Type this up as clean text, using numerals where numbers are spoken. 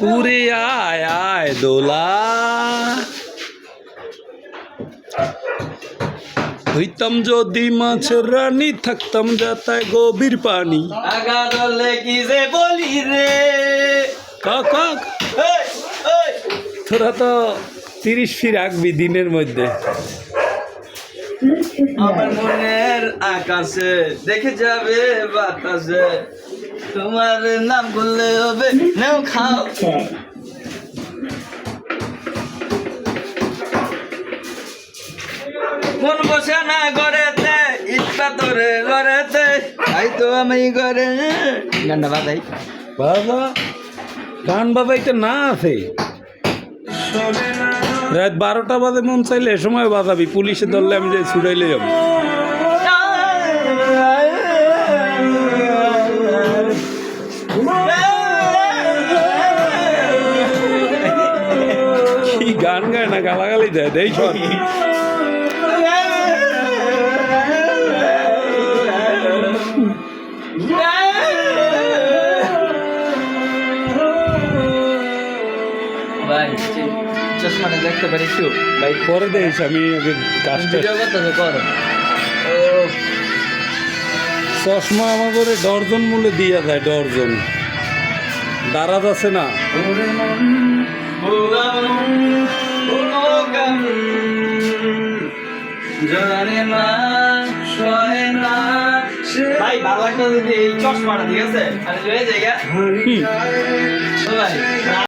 উরে আয় আয় দোলা হইতাম যদি মাছের রানী থাকতাম যাতায় গভীর পানি আগা দলে কি যে বলি রে কক কক এই, এই। তোরা তো 30 ফিট রাখবি দিনের মধ্যে আমার মনের আকাশে দেখে যাবে বাতাসে তোমার নাম করলে হবে নেও খাও মন বসে না ঘরেতে ইট পাথরে ঘরেতে তাই তো আমি ঘরে গান্ডা বাজাই বাবা গান বাজাইতে না আছে রাত 12টা বাজে মন চাইলে এ সময় বাজাবি পুলিশে ধরলে আমি যে ছুটাইলে যাবো কি গান গায় না গালাগালি দেয় দেই শোন ভাই চশমাটা দেখতে পারি একটু ভাই পরে দেখিস আমি আগে কাজটা ভিডিও করতেছে কর চশমা আমার করে ডর্জন মূল্যে দিয়া যায় ডর্জন দারাজ আছে না ভাই ভালো লাগতো যদি এই চশমাটা ঠিক আছে আর জায়গা ভাই